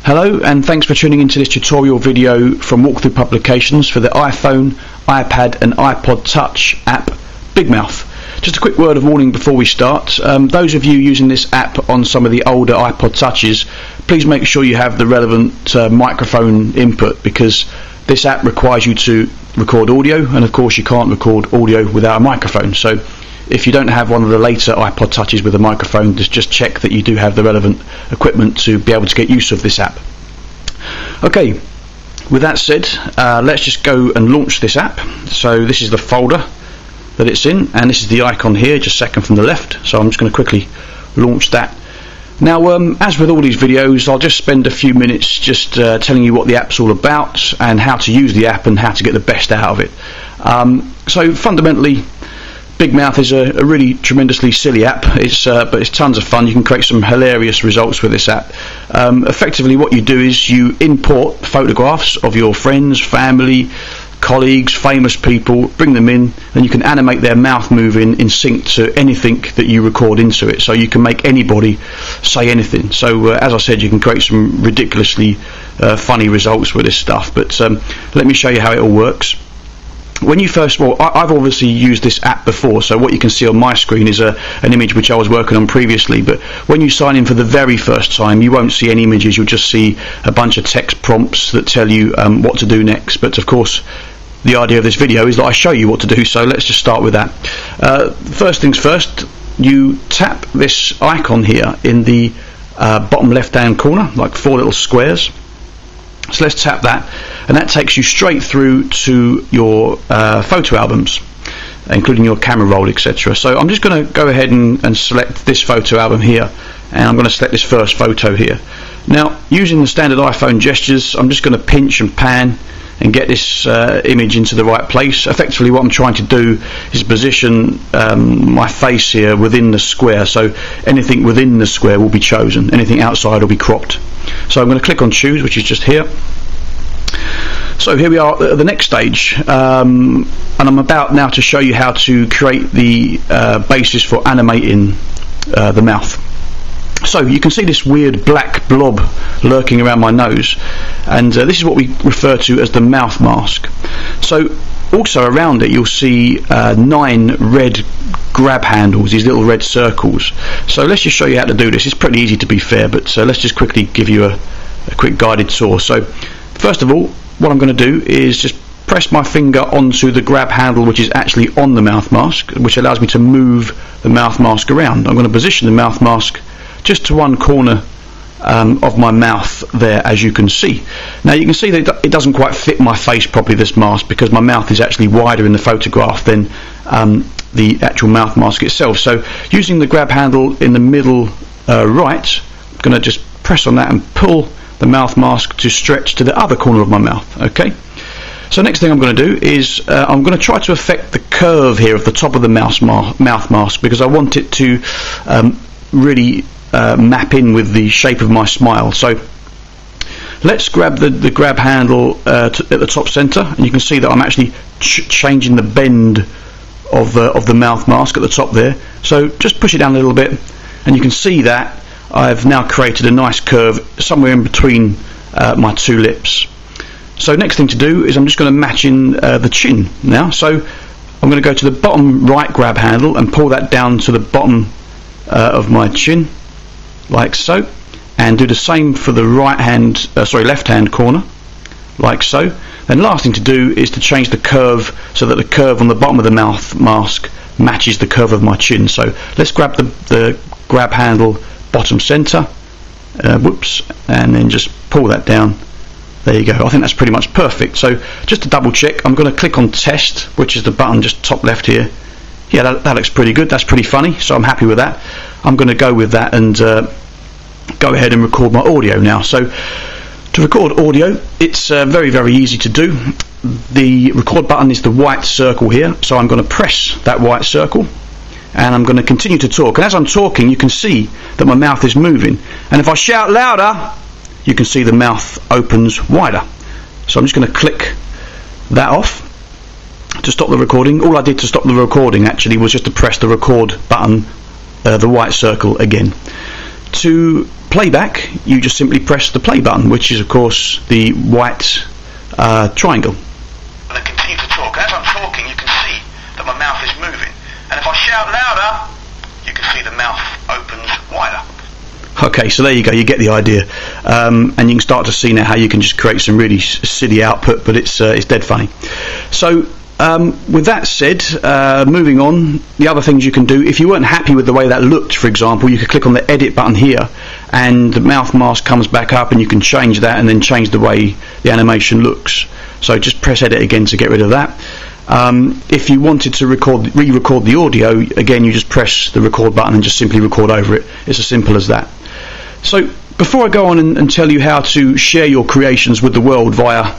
Hello and thanks for tuning into this tutorial video from Walkthrough Publications for the iPhone, iPad and iPod Touch app Big Mouth. Just a quick word of warning before we start. Those of you using this app on some of the older iPod Touches, please make sure you have the relevant microphone input, because this app requires you to record audio, and of course you can't record audio without a microphone. So if you don't have one of the later iPod Touches with a microphone, just check that you do have the relevant equipment to be able to get use of this app. Okay, with that said, let's just go and launch this app. So this is the folder that it's in, and this is the icon here, just second from the left. So I'm just going to quickly launch that. Now, as with all these videos, I'll just spend a few minutes just telling you what the app's all about and how to use the app and how to get the best out of it. So fundamentally, Big Mouth is a really tremendously silly app. But it's tons of fun. You can create some hilarious results with this app. Effectively, what you do is you import photographs of your friends, family, colleagues, famous people, bring them in, and you can animate their mouth moving in sync to anything that you record into it. So you can make anybody say anything. So as I said, you can create some ridiculously funny results with this stuff. But let me show you how it all works. When you first, I've obviously used this app before, so what you can see on my screen is an image which I was working on previously. But when you sign in for the very first time, you won't see any images. You'll just see a bunch of text prompts that tell you what to do next. But of course, the idea of this video is that I show you what to do, so let's just start with that. First things first, you tap this icon here in the bottom left hand corner, like 4 little squares. So let's tap that, and that takes you straight through to your photo albums, including your camera roll, etc. So I'm just going to go ahead and select this photo album here, and I'm going to select this first photo here. Now, using the standard iPhone gestures, I'm just going to pinch and pan and get this image into the right place. Effectively, what I'm trying to do is position my face here within the square, so anything within the square will be chosen, anything outside will be cropped. So I'm going to click on choose, which is just here. So here we are at the next stage, and I'm about now to show you how to create the basis for animating the mouth. So you can see this weird black blob lurking around my nose, and this is what we refer to as the mouth mask. So also around it you'll see 9 red grab handles, these little red circles. So let's just show you how to do this. It's pretty easy, to be fair, but let's just quickly give you a quick guided tour. So first of all, what I'm going to do is just press my finger onto the grab handle which is actually on the mouth mask, which allows me to move the mouth mask around. I'm going to position the mouth mask just to one corner of my mouth there, as you can see. Now you can see that it doesn't quite fit my face properly, this mask, because my mouth is actually wider in the photograph than the actual mouth mask itself. So using the grab handle in the middle right, I'm going to just press on that and pull the mouth mask to stretch to the other corner of my mouth. Okay. So next thing I'm going to do is I'm going to try to affect the curve here of the top of the mouth mask, because I want it to really map in with the shape of my smile. So let's grab the grab handle at the top center, and you can see that I'm actually changing the bend of the mouth mask at the top there. So just push it down a little bit, and you can see that I've now created a nice curve somewhere in between my 2 lips. So next thing to do is I'm just going to match in the chin now. So I'm going to go to the bottom right grab handle and pull that down to the bottom of my chin, like so, and do the same for the left hand corner, like so. Then last thing to do is to change the curve so that the curve on the bottom of the mouth mask matches the curve of my chin. So let's grab the grab handle bottom center, whoops, and then just pull that down. There you go. I think that's pretty much perfect. So just to double check, I'm going to click on test, which is the button just top left here. Yeah, that looks pretty good. That's pretty funny, so I'm happy with that. I'm going to go with that and go ahead and record my audio now. So to record audio, it's very, very easy to do. The record button is the white circle here, so I'm going to press that white circle, and I'm going to continue to talk. And as I'm talking, you can see that my mouth is moving, and if I shout louder, you can see the mouth opens wider. So I'm just going to click that off to stop the recording. All I did to stop the recording actually was just to press the record button, the white circle again. To playback, you just simply press the play button, which is of course the white triangle. And I continue to talk. As I'm talking, you can see that my mouth is moving. And if I shout louder, you can see the mouth opens wider. Okay, so there you go, you get the idea. And you can start to see now how you can just create some really silly output, but it's dead funny. So with that said, moving on, the other things you can do, if you weren't happy with the way that looked, for example, you could click on the edit button here and the mouth mask comes back up and you can change that and then change the way the animation looks. So just press edit again to get rid of that. If you wanted to re-record the audio, again you just press the record button and just simply record over it. It's as simple as that. So before I go on and tell you how to share your creations with the world via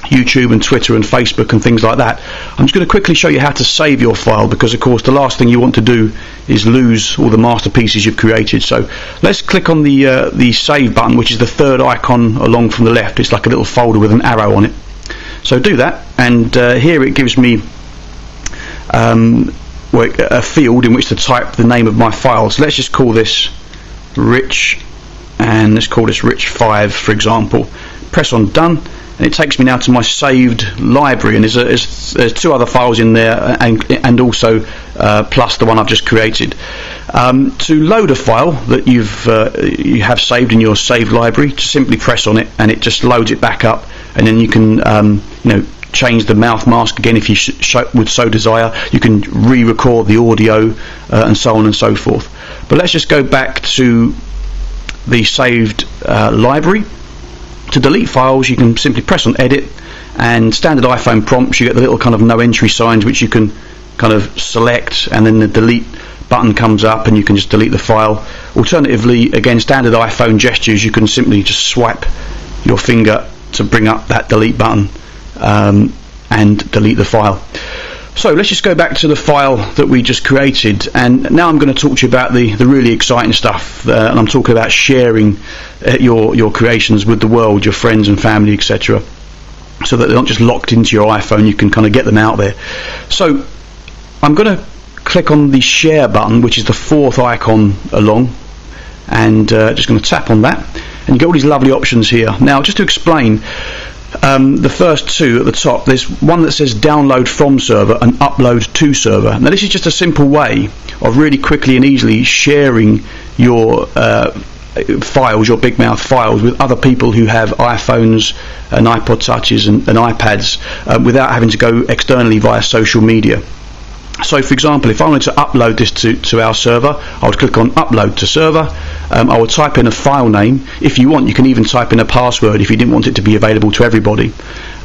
YouTube and Twitter and Facebook and things like that, I'm just going to quickly show you how to save your file, because of course the last thing you want to do is lose all the masterpieces you've created. So let's click on the save button, which is the third icon along from the left. It's like a little folder with an arrow on it. So do that, and here it gives me a field in which to type the name of my file. So let's just call this Rich, and let's call this Rich 5 for example. Press on done, and it takes me now to my saved library, and there's two other files in there, and also plus the one I've just created. To load a file that you have saved in your saved library, just simply press on it and it just loads it back up, and then you can change the mouth mask again if you would so desire. You can re-record the audio and so on and so forth. But let's just go back to the saved library. To delete files, you can simply press on edit, and standard iPhone prompts, you get the little kind of no entry signs which you can kind of select, and then the delete button comes up and you can just delete the file. Alternatively, again, standard iPhone gestures, you can simply just swipe your finger to bring up that delete button and delete the file. So let's just go back to the file that we just created, and now I'm going to talk to you about the really exciting stuff, and I'm talking about sharing your creations with the world, your friends and family, etc., so that they're not just locked into your iPhone. You can kind of get them out there. So I'm going to click on the share button, which is the fourth icon along, and just going to tap on that, and you get all these lovely options here. Now, just to explain, the first two at the top, there's one that says download from server and upload to server. Now this is just a simple way of really quickly and easily sharing your files, your big mouth files, with other people who have iPhones and iPod touches and iPads without having to go externally via social media. So for example, if I wanted to upload this to our server, I would click on upload to server. I would type in a file name. If you want, you can even type in a password if you didn't want it to be available to everybody.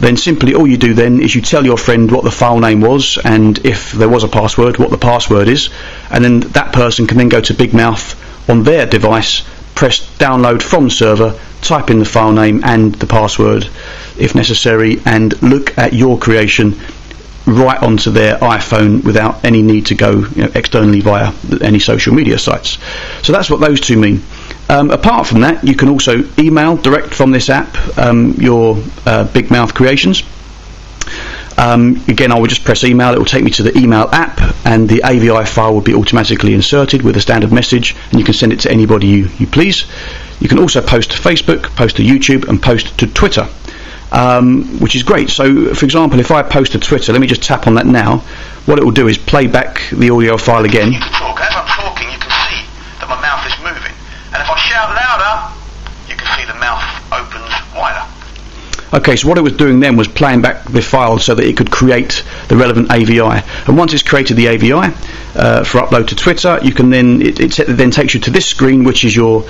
Then simply all you do then is you tell your friend what the file name was, and if there was a password, what the password is, and then that person can then go to Big Mouth on their device, press download from server, type in the file name and the password if necessary, and look at your creation right onto their iPhone without any need to go externally via any social media sites. So that's what those two mean. Apart from that, you can also email direct from this app your Big Mouth creations. Again, I will just press email. It will take me to the email app, and the AVI file will be automatically inserted with a standard message, and you can send it to anybody you please. You can also post to Facebook, post to YouTube, and post to Twitter, which is great. So for example, if I post to Twitter, let me just tap on that now. What it will do is play back the audio file again. As I'm talking, you can see that my mouth is moving, and if I shout louder, you can see the mouth opens wider. Okay, so what it was doing then was playing back the file so that it could create the relevant AVI. And once it's created the AVI for upload to Twitter, you can then it then takes you to this screen, which is your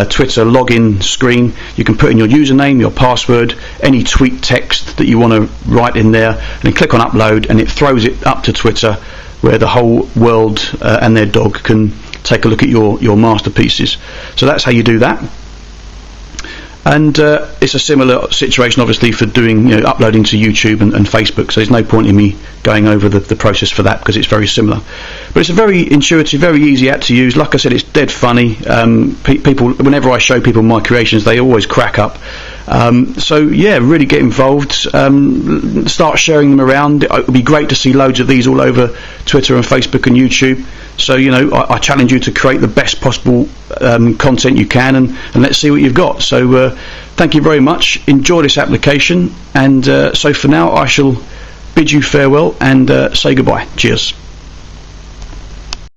Twitter login screen. You can put in your username, your password, any tweet text that you want to write in there, and then click on upload, and it throws it up to Twitter, where the whole world and their dog can take a look at your masterpieces. So that's how you do that. And it's a similar situation obviously for doing, uploading to YouTube and Facebook, so there's no point in me going over the process for that, because it's very similar. But it's a very intuitive, very easy app to use. Like I said, it's dead funny. People, whenever I show people my creations, they always crack up. So yeah, really get involved, start sharing them around. It would be great to see loads of these all over Twitter and Facebook and YouTube. So I challenge you to create the best possible content you can, and let's see what you've got. So thank you very much, enjoy this application, and so for now I shall bid you farewell and say goodbye. Cheers.